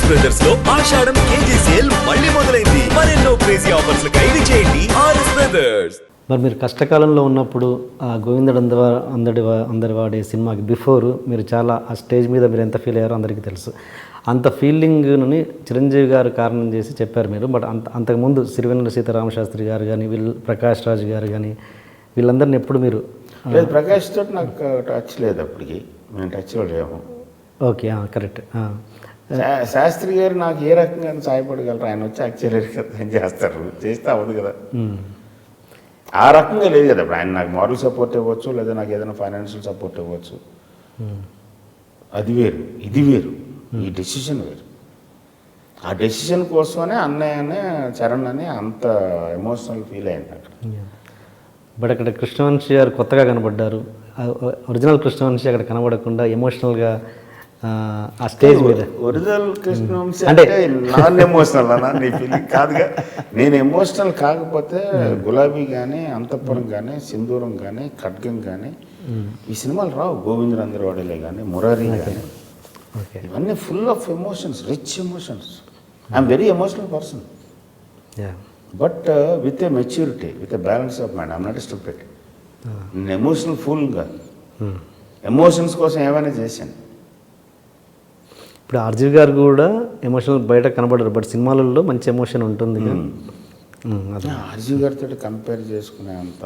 RS brothers లో ఆషాఢం KG sale మళ్ళీ మొదలైంది. మరెన్నో క్రేజీ ఆఫర్స్ ఖైదు చేయండి ఆర్ఎస్ బ్రదర్స్. మరి మీరు కష్టకాలంలో ఉన్నప్పుడు ఆ గోవిందుడు అందరివాడే సినిమాకి బిఫోర్ మీరు చాలా ఆ స్టేజ్ మీద మీరు ఎంత ఫీల్ అయ్యారో అందరికీ తెలుసు. అంత ఫీలింగ్ని చిరంజీవి గారు కారణం చేసి చెప్పారు మీరు. బట్ అంతకుముందు సిరివెన్నెల సీతారామశాస్త్రి గారు కానీ ప్రకాష్ రాజ్ గారు కానీ వీళ్ళందరినీ ఎప్పుడు మీరు లేదు, ప్రకాష్ తోటి నాకు టచ్ లేదు, అప్పటికి మేము టచ్లో లేము. Okay, correct. శాస్త్రి గారు నాకు ఏ రకంగా సహాయపడగలరు? ఆయన వచ్చి యాక్చువల్గా చేస్తారు, చేస్తే అవ్వదు కదా. ఆ రకంగా లేదు కదా. ఇప్పుడు ఆయన నాకు మారల్ సపోర్ట్ ఇవ్వచ్చు, లేదా నాకు ఏదైనా ఫైనాన్షియల్ సపోర్ట్ ఇవ్వచ్చు. అది వేరు, ఇది వేరు, ఈ డెసిషన్ వేరు. ఆ డెసిషన్ కోసమనే అన్నయ్యనే చరణ్ అని అంత ఎమోషనల్ ఫీల్ అయింది అక్కడ. బట్ అక్కడ కృష్ణవంశీ గారు కొత్తగా కనబడ్డారు. ఒరిజినల్ కృష్ణవంశీ అక్కడ కనబడకుండా ఎమోషనల్గా ఆ స్టేజ్ మీద ఒరిజినల్ కృష్ణవంశీ అంటే నాన్ ఎమోషనల్ అన్నా నీ ఫీలింగ్ కాదుగా. నేను ఎమోషనల్ కాకపోతే గులాబీ కానీ, అంతఃపురం కానీ, సింధూరం కానీ, ఖడ్గం కానీ ఈ సినిమాలు రావు. గోవిందుడు అందరివాడేలే కానీ, మురారి కానీ, ఇవన్నీ full of emotions, rich emotions. I'm very emotional person, but with a maturity, with a balance of mind. I'm not stupid. నేను ఎమోషనల్ ఫుల్ కాదు. ఎమోషన్స్ కోసం ఏమైనా చేశాను. ఇప్పుడు ఆర్జీవి గారు కూడా ఎమోషనల్ బయట కనబడరు, బట్ సినిమాలలో మంచి ఎమోషన్ ఉంటుంది. ఆర్జీవి గారితో కంపేర్ చేసుకునే అంత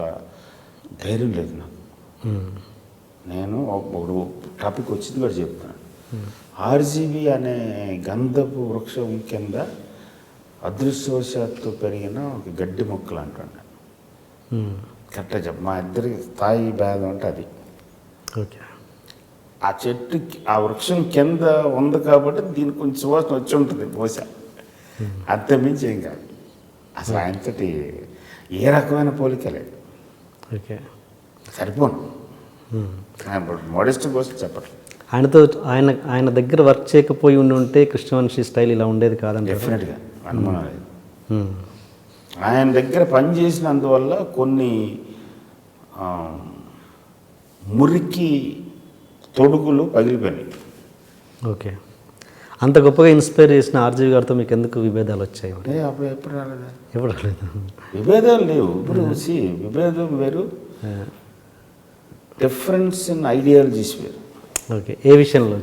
ధైర్యం లేదు నాకు. నేను ఒక టాపిక్ వచ్చింది కూడా చెప్తున్నాను. ఆర్జీవి అనే గంధపు వృక్షం కింద అదృష్టవశాత్తు పెరిగిన ఒక గడ్డి మొక్కలు అంటున్నాను. కరెక్ట్గా చెప్ప, మా ఇద్దరి స్థాయి భేదం అంటే అది. ఓకే, ఆ చెట్టు ఆ వృక్షం కింద ఉంది కాబట్టి దీనికి కొంచెం సువాసన వచ్చి ఉంటుంది బహుశా, అంతమించి ఏం కాదు. అసలు ఆయనతోటి ఏ రకమైన పోలిక లేదు. ఓకే, సరిపోను. మోడెస్ట్ కోసం చెప్పట్లేదు. ఆయన దగ్గర వర్క్ చేయకపోయి ఉంటే కృష్ణవంశీ స్టైల్ ఇలా ఉండేది కాదండి. డెఫినెట్గా అనుమానం లేదు. ఆయన దగ్గర పనిచేసినందువల్ల కొన్ని మురికి తొడుగులు పగిలిపోయినాయి. ఓకే, అంత గొప్పగా ఇన్స్పైర్ చేసిన ఆర్జీవి గారితో మీకు ఎందుకు విభేదాలు వచ్చాయి? అప్పుడు ఎప్పుడు రాలేదు, ఎప్పుడు రాలేదు. విభేదాలు లేవు. ఇప్పుడు విభేదం వేరు, డిఫరెన్స్ ఇన్ ఐడియాలజీస్ వేరు. ఓకే, ఏ విషయంలో?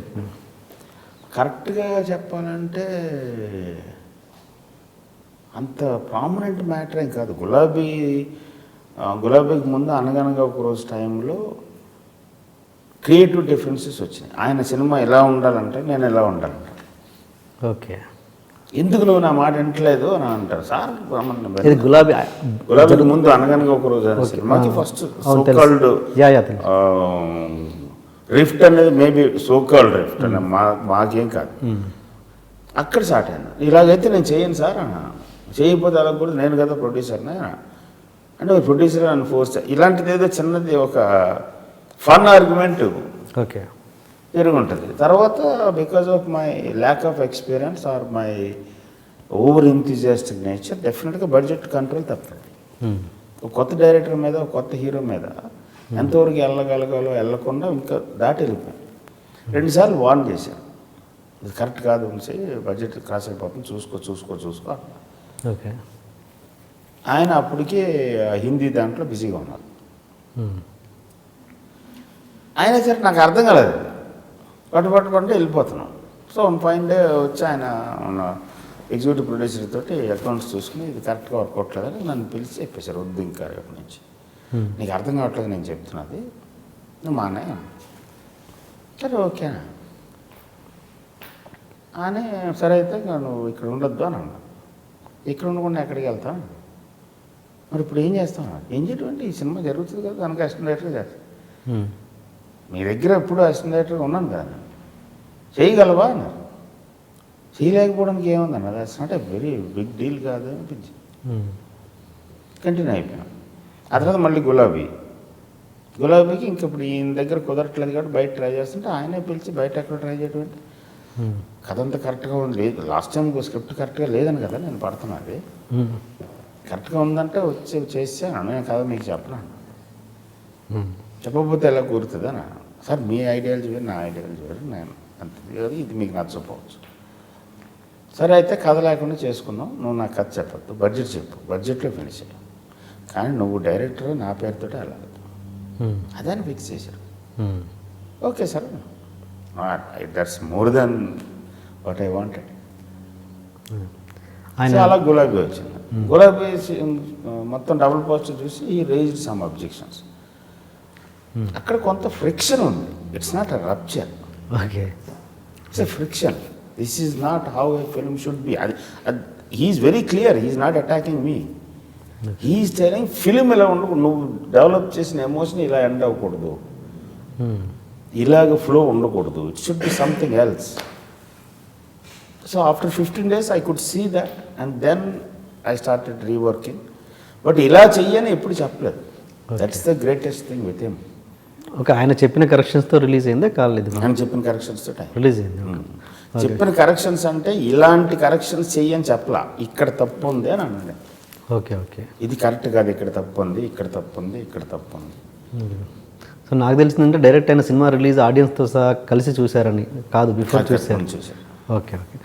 కరెక్ట్గా చెప్పాలంటే అంత ప్రామినెంట్ మ్యాటర్ ఏం కాదు. గులాబీకి ముందు అనగనగా ఒక రోజు టైంలో క్రియేటివ్ డిఫరెన్సెస్ వచ్చినాయి. ఆయన సినిమా ఎలా ఉండాలంటే నేను ఎలా ఉండాలంట. ఓకే, ఎందుకు నువ్వు నా మాట వింటలేదు అని అంటారు. సార్ గులాబీకి ముందు అనగనగా ఒక రోజు అనే సినిమాకి ఫస్ట్ సోకాల్డ్ రిఫ్ట్ అనేది మేబీ సోకాల్డ్ రిఫ్ట్ అనే మాకేం కాదు. అక్కడ స్టార్ట్ అయింది. ఇలాగైతే నేను చేయను సార్ అన్నా. చేయకపోతే అలా కూడా నేను కదా ప్రొడ్యూసర్నే అంటే ప్రొడ్యూసర్ అని ఫోర్స్. ఇలాంటిది ఏదో చిన్నది ఒక ఫన్ ఆర్గ్యుమెంట్ ఓకే జరుగుంటుంది. తర్వాత because of my lack of experience or my over enthusiastic nature డెఫినెట్గా బడ్జెట్ కంట్రోల్ తప్పదు. ఒక కొత్త డైరెక్టర్ మీద, ఒక కొత్త హీరో మీద ఎంతవరకు వెళ్ళగలగాలో వెళ్ళకుండా ఇంకా దాటి వెళ్ళిపోయాను. 2 సార్లు వార్న్ చేశాను, ఇది కరెక్ట్ కాదు ఉంచి బడ్జెట్ క్రాస్ అయిపోతుంది, చూసుకో. ఓకే, ఆయన అప్పటికే హిందీ దాంట్లో బిజీగా ఉన్నారు. ఆయన సరే నాకు అర్థం కాలేదు, పట్టు వెళ్ళిపోతున్నాం. సో 1 డే వచ్చి ఆయన ఎగ్జిక్యూటివ్ ప్రొడ్యూసర్ తోటి అకౌంట్స్ చూసుకుని ఇది కరెక్ట్గా వర్కౌట్ లేదని నన్ను పిలిచి చెప్పేశారు, వద్దు ఇంకా రేపు నుంచి నీకు అర్థం కావట్లేదు నేను చెప్తున్నది, నువ్వు మా అన్నయ్య. సరే ఓకేనా అని, సరే అయితే నువ్వు ఇక్కడ ఉండొద్దు అని అన్నా. ఇక్కడ ఉండకుండా ఎక్కడికి వెళ్తాం, మరి ఇప్పుడు ఏం చేస్తాం? ఏం చేయటం అంటే ఈ సినిమా జరుగుతుంది కదా, దానికి అసిస్టెంట్ డైరెక్టర్గా చేస్తాం. మీ దగ్గర ఎప్పుడు అసిస్టెంట్ డైరెక్టర్గా ఉన్నాను కదా, చేయగలవా అన్నారు. చేయలేకపోవడానికి ఏముంది అన్నది, అసలు అంటే వెరీ బిగ్ డీల్ కాదు అనిపించింది. కంటిన్యూ అయిపోయాం. ఆ తర్వాత మళ్ళీ గులాబీకి ఇంక ఇప్పుడు ఈయన దగ్గర కుదరట్లేదు కాబట్టి బయట ట్రై చేస్తుంటే ఆయనే పిలిచి బయట ఎక్కడ ట్రై చేయడం అంటే కథ అంతా కరెక్ట్గా ఉంది. లేదు, లాస్ట్ టైం స్క్రిప్ట్ కరెక్ట్గా లేదని కదా నేను పడుతున్నది, కరెక్ట్గా ఉందంటే వచ్చి చేసాను. నేను కథ మీకు చెప్పను, చెప్పకపోతే ఎలా కూరుతుందా? సార్ మీ ఐడియాలజీ వేరు, నా ఐడియాలజీ వేరు, నేను అంతే, ఇది మీకు నచ్చకపోవచ్చు. సరే అయితే కథ లేకుండా చేసుకున్నాం, నువ్వు నాకు కథ చెప్పద్దు, బడ్జెట్ చెప్పు, బడ్జెట్లో ఫినిష్ అయ్యావు, కానీ నువ్వు డైరెక్టర్ నా పేరుతో వెళ్ళదు, అదని ఫిక్స్ చేశారు. Okay sir, that's more than what I wanted. అలా గులాబీ వచ్చింది. గులాబీ మొత్తం డబుల్ పోస్టర్ చూసి ఈ రేజ్డ్ సమ్ అబ్జెక్షన్స్. అక్కడ కొంత ఫ్రిక్షన్ ఉంది. It's not a rupture, okay, it's a friction. This is not how a film should be. He's very clear, he's not attacking me. He's telling film ఇలా ఉండకు, నువ్వు develop చేసిన emotion ఇలా end అవ్వకూడదు, ఇలాగ ఫ్లో ఉండకూడదు, it should be something else. So after 15 days I could see that, and then I started reworking. But ఇలా చెయ్యని ఎప్పుడు చెప్పలేదు. That's the greatest thing with him. Okay, ఆయన చెప్పిన కరెక్షన్స్తో రిలీజ్ అయిందా కాలేదు? ఆయన చెప్పిన కరెక్షన్స్తో రిలీజ్ అయింది. చెప్పిన కరెక్షన్స్ అంటే ఇలాంటి కరెక్షన్స్ చెయ్యని చెప్పలా, ఇక్కడ తప్పు ఉంది అని అన్నాడు. ఓకే ఓకే, ఇది కరెక్ట్ కాదు, ఇక్కడ తప్పు ఉంది, ఇక్కడ తప్పు ఉంది, ఇక్కడ తప్పు ఉంది. సో నాకు తెలిసిందంటే డైరెక్ట్ అయిన సినిమా రిలీజ్ ఆడియన్స్తో సహా కలిసి చూశారని కాదు, బిఫోర్ చూశారు. Okay okay.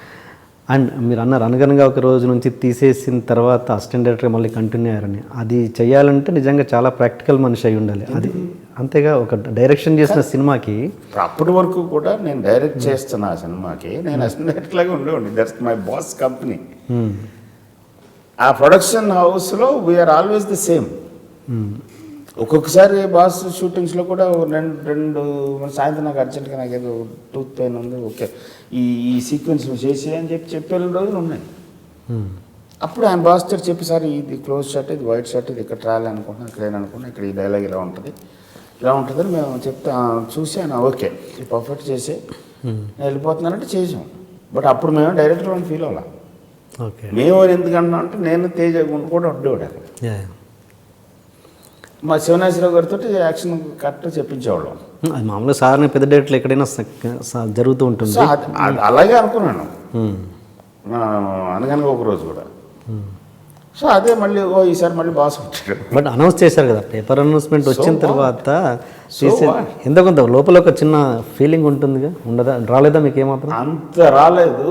అండ్ మీరు అన్నారు అనగనగా ఒక రోజు నుంచి తీసేసిన తర్వాత అసిస్టెంట్ డైరెక్టర్ మళ్ళీ కంటిన్యూ అయ్యారని. అది చేయాలంటే నిజంగా చాలా ప్రాక్టికల్ మనిషి అయి ఉండాలి. అది అంతేగా, ఒక డైరెక్షన్ చేసిన సినిమాకి అప్పటి వరకు కూడా నేను డైరెక్ట్ చేస్తున్నా ఆ సినిమాకి, నేను అసిస్టెంట్ డైరెక్టర్ లాగా ఉండేవాడిని. That's my boss company. ఆ ప్రొడక్షన్ హౌస్లో వీఆర్ ఆల్వేస్ ది సేమ్. ఒక్కొక్కసారి బాస్ షూటింగ్స్లో కూడా రెండు సాయంత్రం నాకు అర్జెంట్గా నాకు ఏదో టూత్ పెయిన్ ఉంది, ఓకే ఈ సీక్వెన్స్ చేసి అని చెప్పే రోజులు ఉన్నాయి. అప్పుడు ఆయన బాస్ తోటి చెప్పి, సార్ ఇది క్లోజ్ షాట్, ఇది వైట్ షాట్, ఇది ఇక్కడ ట్రాలీ అనుకుంటున్నాను, ఇక్కడ ఏమనుకుంటున్నాను, ఇక్కడ ఈ డైలాగ్ ఇలా ఉంటుంది, ఇలా ఉంటుందని మేము చెప్తా చూసి ఆయన ఓకే ఇది పర్ఫెక్ట్ చేసి నేను వెళ్ళిపోతున్నానంటే చేసాం. బట్ అప్పుడు మేము డైరెక్టర్ అని ఫీల్ అవ్వాలి. ఓకే, మేము ఎందుకన్నా అంటే నేను తేజ కూడా ఉండేవాడు అక్కడ. మా శివనాశ్వరరావు గారితో యాక్షన్ కరెక్ట్ చెప్పించేవాళ్ళం. అది మామూలుగా సార్ని పెద్ద డైరెక్టర్లు ఎక్కడైనా జరుగుతూ ఉంటుంది. సో అలాగే అనుకున్నాను అనగానే ఒక రోజు కూడా. సో అదే మళ్ళీ ఈసారి మళ్ళీ బాస్ వచ్చాడు. బట్ అనౌన్స్ చేశారు కదా, పేపర్ అనౌన్స్మెంట్ వచ్చిన తర్వాత ఎంత కొంత లోపల ఒక చిన్న ఫీలింగ్ ఉంటుందిగా, ఉండదా? రాలేదా మీకు ఏమాత్రం? అంత రాలేదు.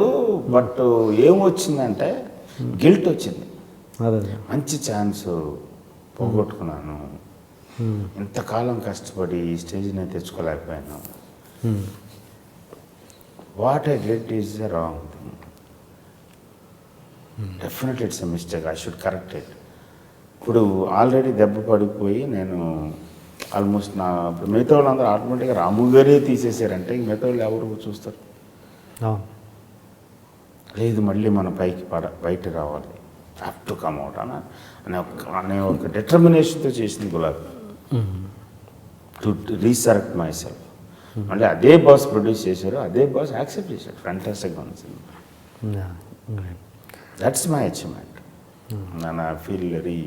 బట్ ఏమొచ్చిందంటే గిల్ట్ వచ్చింది. అదే, మంచి ఛాన్స్ పోగొట్టుకున్నాను, ఇంతకాలం కష్టపడి ఈ స్టేజ్ని తెచ్చుకోలేకపోయాను. What I did is the wrong thing. Definitely it's a mistake, I should correct it. ఇప్పుడు ఆల్రెడీ దెబ్బ పడిపోయి నేను ఆల్మోస్ట్ ఇప్పుడు మిగతా వాళ్ళందరూ ఆటోమేటిక్గా రాము గారే తీసేసారంటే ఇంక మిగతా వాళ్ళు ఎవరు చూస్తారు? లేదు, మళ్ళీ మన బయట రావాలి, హ్యావ్ టు కమ్ అవుట్ అనే ఒక డిటర్మినేషన్తో చేసింది గులాబీ. To resurrect myself. మళ్ళీ అదే బాస్ ప్రొడ్యూస్ చేశారు, అదే బాస్ యాక్సెప్ట్ చేశారు. ఫ్యాంటాస్టిక్గా ఉంది సినిమా. That's my achievement. నేను I feel very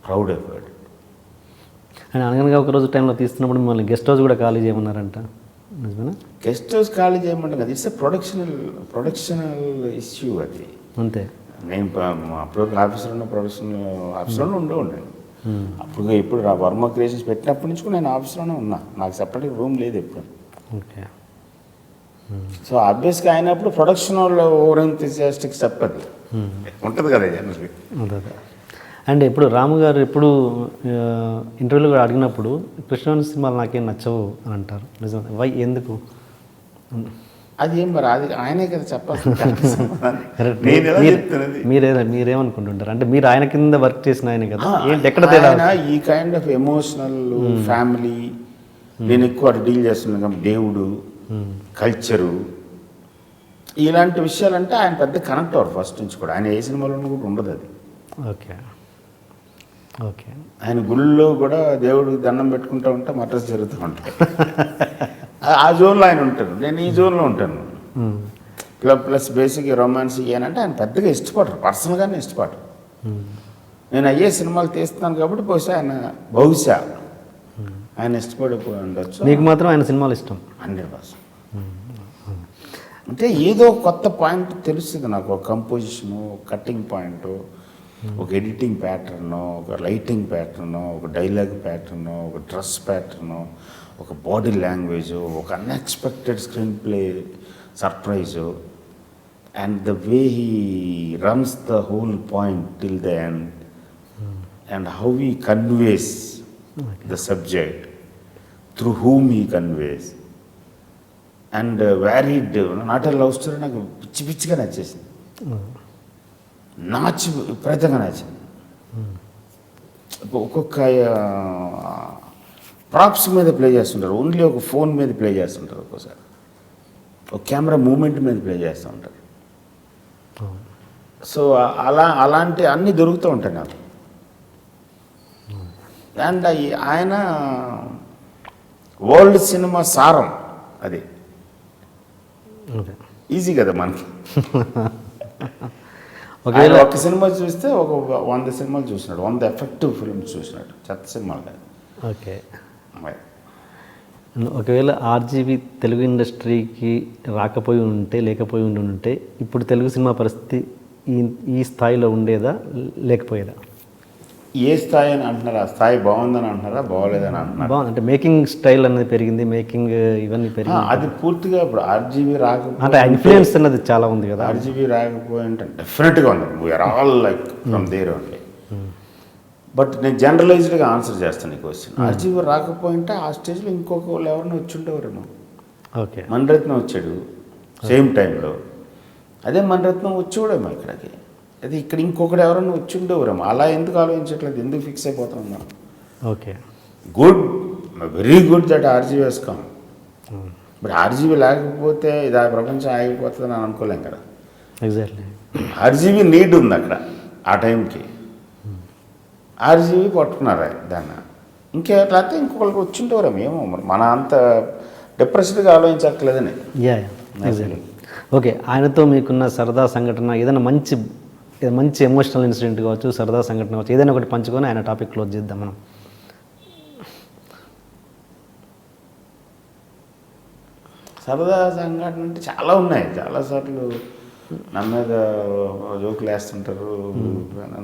proud about it. And అనగనగా ఒక రోజు టైంలో తీస్తున్నప్పుడు మిమ్మల్ని గెస్ట్ హౌస్ కూడా ఖాళీ చేయమన్నారంట, నిజమేనా? గెస్ట్ హౌస్ ఖాళీ చేయమంటే కదా, ఇట్స్ ఎ ప్రొడక్షనల్ ఇష్యూ అది. అంతే. నేను అప్పుడు ఆఫీసర్లోనే ఉండేవాడిని. అప్పుడు ఇప్పుడు వర్మ క్రియేషన్స్ పెట్టినప్పటి నుంచి కూడా నేను ఆఫీస్లోనే ఉన్నా, నాకు సపరేట్గా రూమ్ లేదు ఎప్పుడు. ఓకే. సో ఆబ్వియస్గా అయినప్పుడు ప్రొడక్షన్ వాళ్ళు ఓవర్ ఎంతూజియాస్టిక్ చెప్పదు ఉంటుంది కదా జనరల్గా. అదే. అండ్ ఇప్పుడు రాము గారు ఎప్పుడు ఇంటర్వ్యూలో కూడా అడిగినప్పుడు కృష్ణవంశీ సినిమాలు నాకేం నచ్చవు అని అంటారు. నిజం? వై, ఎందుకు? అది ఏం మరి అది ఆయనే కదా చెప్పాలి. మీరేమనుకుంటుంటారు? అంటే మీరు ఆయన కింద వర్క్ చేసిన ఆయన కదా, ఏంటి ఎక్కడ తేడా? ఈ కైండ్ ఆఫ్ ఎమోషనల్ ఫ్యామిలీ నేను ఎక్కువ డీల్ చేస్తున్నాను కాబట్టి, దేవుడు కల్చరు ఇలాంటి విషయాలంటే ఆయన పెద్ద కనెక్ట్ అవ్వరు ఫస్ట్ నుంచి కూడా. ఆయన ఏ సినిమాలో కూడా ఉండదు అది. Okay okay. ఆయన గుళ్ళో కూడా దేవుడికి దండం పెట్టుకుంటూ ఉంటే మటర్స్ జరుగుతూ ఉంటాయి. ఆ జోన్లో ఆయన ఉంటారు, నేను ఈ జోన్లో ఉంటాను. ప్లస్ బేసిక్ రొమాన్స్ ఇయ్యానంటే ఆయన పెద్దగా ఇష్టపడరు, పర్సనల్గానే ఇష్టపడరు. నేను అయ్యే సినిమాలు తీస్తున్నాను కాబట్టి బహుశా ఆయన ఇష్టపడిపోయి ఉండొచ్చు. మీకు మాత్రం ఆయన సినిమాలు ఇష్టం? 100%. అంటే ఏదో కొత్త పాయింట్ తెలుస్తుంది నాకు, ఒక కంపోజిషను, కట్టింగ్ పాయింట్, ఒక ఎడిటింగ్ ప్యాటర్ను, ఒక లైటింగ్ ప్యాటర్ను, ఒక డైలాగ్ ప్యాటర్ను, ఒక డ్రెస్ ప్యాటర్ను, ఒక బాడీ లాంగ్వేజు, ఒక unexpected screen play surprise. and the way he runs the whole point till the end, and how he conveys the subject, through whom he conveys, and varied, not a love story, నాకు పిచ్చి పిచ్చిగా నచ్చేసింది, నాచి విపరీతంగా నచ్చింది. ఒక్కొక్క props మీద play చేస్తుంటారు, only ఒక ఫోన్ మీద ప్లే చేస్తుంటారు, ఒక్కోసారి ఒక కెమెరా మూమెంట్ మీద ప్లే చేస్తూ ఉంటారు. సో అలాంటి అన్నీ దొరుకుతూ ఉంటాయి నాకు. అండ్ ఆయన వరల్డ్ సినిమా సారం అది. ఈజీ కదా మనకి. ఆయన ఒక సినిమా చూస్తే ఒక 100 సినిమాలు చూసినాడు, 100 ఎఫెక్టివ్ ఫిల్మ్స్ చూసినాడు, చెత్త సినిమాలు కాదు. ఓకే. ఒకవేళ ఆర్జీవి తెలుగు ఇండస్ట్రీకి రాకపోయి ఉంటే, లేకపోయి ఉంటే ఇప్పుడు తెలుగు సినిమా పరిస్థితి ఈ స్థాయిలో ఉండేదా లేకపోయేదా? ఏ స్థాయి అని అంటున్నారా? ఆ స్థాయి బాగుందని అంటున్నారా, బాగోలేదని అంటున్నారా? బాగుంది అంటే మేకింగ్ స్టైల్ అనేది పెరిగింది, మేకింగ్ ఇవన్నీ పెరిగింది. అది పూర్తిగా ఇప్పుడు ఆర్జీవి రాకపోతే అంటే ఇన్ఫ్లుయెన్స్ అన్నది చాలా ఉంది కదా. ఆర్జీవి రాకపోయి అంటే డెఫినెట్గా ఉంది. We're all like from there only. But నేను జనరలైజ్డ్గా ఆన్సర్ చేస్తాను ఈ క్వశ్చన్. ఆర్జీవి రాకపోయింటే ఆ స్టేజ్లో ఇంకొక వాళ్ళు ఎవరిని వచ్చి ఉండేవారేమో. ఓకే. మణిరత్నం వచ్చాడు సేమ్ టైంలో, అదే మణిరత్నం వచ్చేవాడేమో ఇక్కడికి, అది ఇక్కడ ఇంకొకటి ఎవరైనా వచ్చి ఉండేవారేమో. అలా ఎందుకు ఆలోచించట్లేదు, ఎందుకు ఫిక్స్ అయిపోతున్నాం మనం? Okay. Good, very good that RGV has come. But RGV లేకపోతే ఇది ఆ ప్రపంచం ఆగిపోతుంది అని అనుకోలేం కదా. ఎగ్జాక్ట్లీ. ఆర్జీవి నీడ్ ఉంది అక్కడ ఆ టైంకి. ఆర్జీవి పట్టుకున్నారా దాన్ని, ఇంకేట్లయితే ఇంకొకరికి వచ్చింటేవారేమో. ఏమో మరి మన అంత డిప్రెస్డ్గా ఆలోచించట్లేదని. Yeah exactly. ఓకే. ఆయనతో మీకున్న సరదా సంఘటన ఏదైనా మంచి ఎమోషనల్ ఇన్సిడెంట్ కావచ్చు, సరదా సంఘటన కావచ్చు, ఏదైనా ఒకటి పంచుకొని ఆయన టాపిక్ క్లోజ్ చేద్దాం మనం. సరదా సంఘటన అంటే చాలా ఉన్నాయి. చాలాసార్లు నా మీద జోకులు వేస్తుంటారు,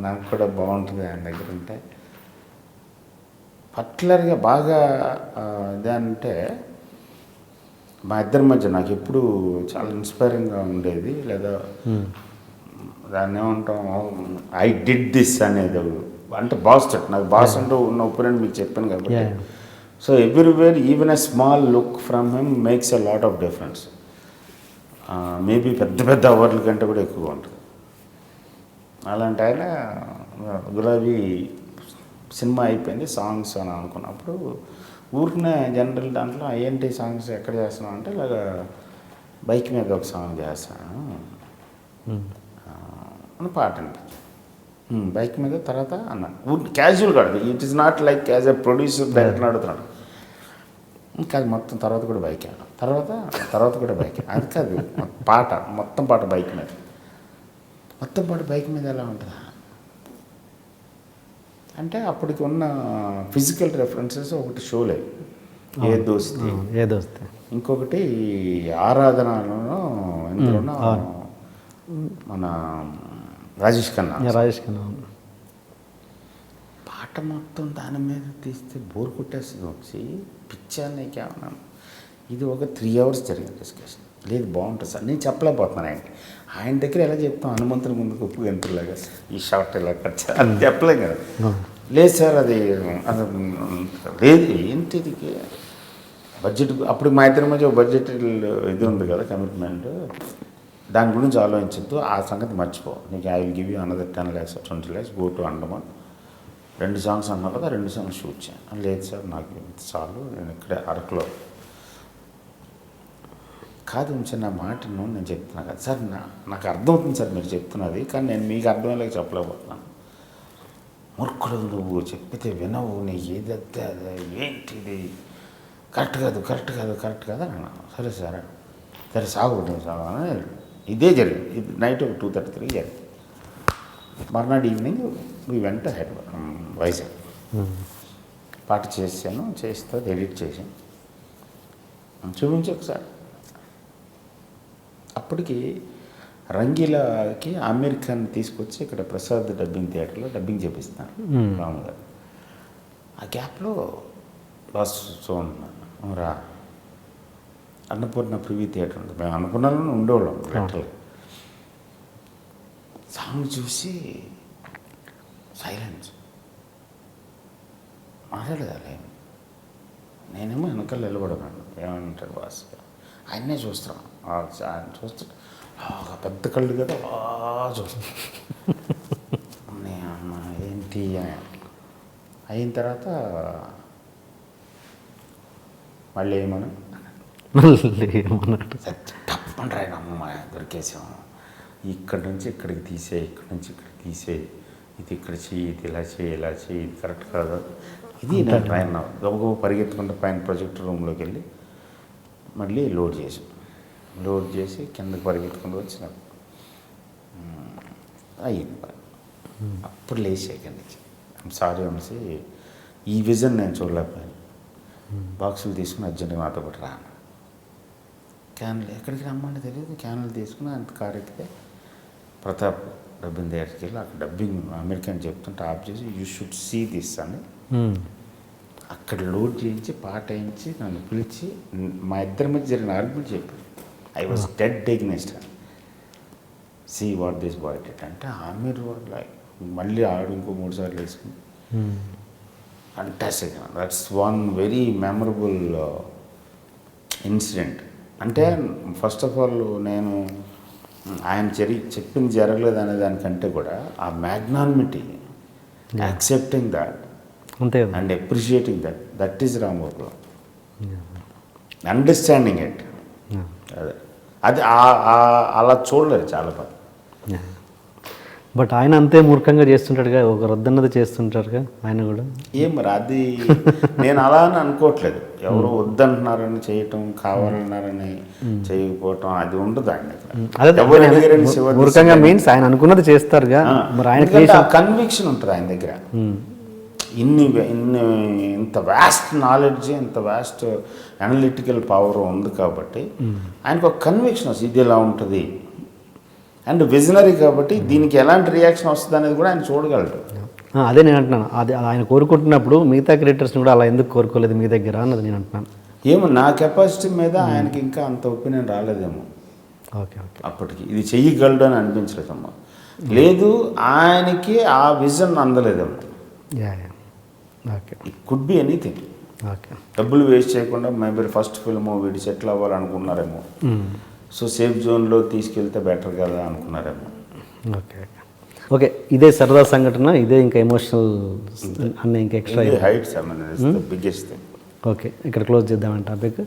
నాకు కూడా బాగుంటుంది ఆయన దగ్గర ఉంటే. పర్టికులర్గా బాగా ఇదంటే మా ఇద్దరి మధ్య నాకు ఎప్పుడు చాలా ఇన్స్పైరింగ్గా ఉండేది, లేదా దాన్ని ఏమంటాం, ఐ డిడ్ దిస్ అనేది. అంటే బాస్ తట్ నాకు బాస్ అంటూ ఉన్న ఒపీనియన్ మీకు చెప్పాను కాబట్టి. So everywhere even a small look from him makes a lot of difference. Maybe పెద్ద అవార్డుల కంటే కూడా ఎక్కువగా ఉంటుంది. అలాంటి ఆయన గులాబీ సినిమా అయిపోయింది, సాంగ్స్ అని అనుకున్నప్పుడు ఊరికనే జనరల్ దాంట్లో ఏంటి సాంగ్స్ ఎక్కడ చేస్తున్నావు అంటే, ఇలాగ బైక్ మీద ఒక సాంగ్ చేస్తాను అని పాట అనిపించింది. బైక్ మీద తర్వాత అన్నాను, క్యాజువల్ కాదు, it is not like as a producer director అడుగుతున్నాడు. కాదు, మొత్తం తర్వాత కూడా బైక్ తర్వాత కూడా బైక్, అది కాదు పాట, మొత్తం పాట బైక్ మీద, మొత్తం పాట బైక్ మీద ఎలా ఉంటుందా అంటే అప్పటికి ఉన్న ఫిజికల్ రెఫరెన్సెస్ ఒకటి షోలే, ఏ దోస్తి, ఇంకొకటి ఆరాధనలోనో ఎందులోనో మన రాజేష్ ఖన్నా పాట మొత్తం దాని మీద తీస్తే బోర్ కొట్టేస్తుంది. వచ్చి పిచ్చాన్ని కేవలం ఇది ఒక 3 hours జరిగిన డిస్కషన్. లేదు బాగుంటుంది సార్, నేను చెప్పలేకపోతున్నాను ఆయన దగ్గర ఎలా చెప్తాం, హనుమంతుని ముందుకు ఉప్పు గంతులాగా ఈ షార్ట్ ఇలా కట్ అది చెప్పలేం కదా. లేదు సార్ అది లేదు ఏంటిది బడ్జెట్, అప్పుడు మా ఇద్దరి మధ్య బడ్జెట్ ఇది ఉంది కదా, కమిట్మెంట్, దాని గురించి ఆలోచించద్దు, ఆ సంగతి మర్చిపో, నీకు I will give you another 10 lakhs or 20 lakhs, go to Andaman, 2 songs అన్నారు కదా, 2 songs షూట్ చేయను. లేదు సార్ నాకు చాలు, నేను ఇక్కడే అరకులో కాదు ఉంచి నా మాటను నేను చెప్తున్నా కదా సార్, నాకు అర్థమవుతుంది సార్ మీరు చెప్తున్నది, కానీ నేను మీకు అర్థమయ్యేలాగ చెప్పలేకపోతున్నాను. మూర్ఖుడు నువ్వు, చెప్పితే వినవు, నీ ఏదైతే అదే ఏంటిది కరెక్ట్ కాదు అన్నా. సరే సాగు అని ఇదే జరిగింది. ఇది నైట్ 2:33 జరిగింది. మర్నాడు evening we went head Vizag, పాట చేస్తే ఎడిట్ చేసి చూపించి ఒకసారి. అప్పటికి రంగీలాకి ఆమీర్ ఖాన్ తీసుకొచ్చి ఇక్కడ ప్రసాద్ డబ్బింగ్ థియేటర్లో డబ్బింగ్ చేపిస్తున్నాను రాముగారు. ఆ గ్యాప్లో బాస్ రా అన్నపూర్ణ ప్రివ్యూ థియేటర్ ఉంది, మేము అన్నపూర్ణలో ఉండేవాళ్ళం లెటర్లు. సాంగ్ చూసి సైలెన్స్, మాట్లాడదాలే. నేనేమో వెనకాల నిలబడన్నాను, ఏమంటారు బాస్, ఆయన్నే చూస్తున్నాను. ఆయన చూస్తే ఒక పెద్ద కళ్ళు కదా చూస్తాను. అమ్మ ఏంటి అయిన తర్వాత మళ్ళీ ఏమన్నాడు? తప్పండి రాయన అమ్మ దొరికేసాము, ఇక్కడి నుంచి ఇక్కడికి తీసేయి, ఇక్కడి నుంచి ఇక్కడికి తీసేయి, ఇది ఇక్కడ చెయ్యి, ఇది ఇలా చెయ్యి, ఇలా చెయ్యి, ఇది కరెక్ట్ కాదు. ఇది నేను పైన గబగబ పరిగెత్తుకుంటే పైన ప్రొజెక్టర్ రూమ్లోకి వెళ్ళి మళ్ళీ లోడ్ చేసి కిందకి పరిగెత్తుకుంటూ వచ్చిన అయ్యింది పని. అప్పుడు లేచి ఇక్కడి నుంచి సారీ వంశీ, ఈ విజన్ నేను చూడలేకపోయాను, బాక్సులు తీసుకుని అర్జెంటుగా నాతో పాటు రాను. క్యాన్లు ఎక్కడికి రమ్మంటే తెలియదు, క్యాన్లు తీసుకుని అంత కారు ఎక్కితే ప్రతాప్ డబ్బింగ్ దగ్గరికి వెళ్ళి అక్కడ డబ్బింగ్ అమెరికన్ చెప్తుంటే ఆఫ్ చేసి యూ షుడ్ సీ దిస్ అని అక్కడ లోడ్ చేయించి పాట వేయించి నన్ను పిలిచి మా ఇద్దరి మధ్య జరిగిన ఆర్గ్యుమెంట్ చెప్పారు. I was dead against, see what this boy did అంటే ఆమెరు లైక్ మళ్ళీ ఆడు ఇంకో 3 సార్లు వేసుకుని fantastic. That's one very memorable incident. అంటే ఫస్ట్ ఆఫ్ ఆల్ నేను ఆయన చెప్పింది జరగలేదు అనే దానికంటే కూడా ఆ మ్యాగ్నానిమిటీ, యాక్సెప్టింగ్ దట్ అంతే and appreciating that is Ramgopal, understanding it. అదే అది అలా చూడలేదు చాలా బాగా. బట్ ఆయన అంతే మూర్ఖంగా చేస్తుంటాడుగా, ఒక రద్దన్నది చేస్తుంటారుగా ఆయన కూడా. ఏం మరి అది నేను అలా అని అనుకోవట్లేదు, ఎవరు వద్దంటున్నారని చేయటం, కావాలన్నారని చేయకపోవటం అది ఉండదు ఆయన. మూర్ఖంగా మీన్స్ ఆయన అనుకున్నది చేస్తారుగా, మరి ఆయన కన్విక్షన్ ఉంటుంది ఆయన దగ్గర. ఇంత వ్యాస్ట్ నాలెడ్జ్, ఇంత వ్యాస్ట్ అనలిటికల్ పవర్ ఉంది కాబట్టి ఆయనకు ఒక కన్విక్షన్ వస్తుంది, ఇది ఎలా ఉంటుంది. అండ్ విజనరీ కాబట్టి దీనికి ఎలాంటి రియాక్షన్ వస్తుంది అనేది కూడా ఆయన చూడగలడు. అదే నేను అంటున్నాను, అది ఆయన కోరుకుంటున్నప్పుడు మిగతా క్రియేటర్స్ని కూడా అలా ఎందుకు కోరుకోలేదు మీ దగ్గర అన్నది నేను అంటున్నాను. ఏమో నా కెపాసిటీ మీద ఆయనకి ఇంకా అంత ఒపీనియన్ రాలేదేమో. ఓకే ఓకే, అప్పటికి ఇది చెయ్యగలడు అని అనిపించలేదమ్మా. లేదు ఆయనకి ఆ విజన్ అందలేదేమో. Okay, it could be anything. Okay, డబ్బులు వేస్ట్ చేయకుండా మేబీ ఫస్ట్ ఫిల్మ్ వీడి సెటిల్ అవ్వాలనుకున్నారేమో. సో సేఫ్ జోన్లో తీసుకెళ్తే బెటర్ కదా అనుకున్నారేమో. ఓకే ఓకే, ఇదే సరదా సంఘటన, ఇదే ఇంకా ఎమోషనల్ అన్న ఇంకా extra heights biggest thing. Okay, ఇక్కడ క్లోజ్ చేద్దామంటే టాపిక్.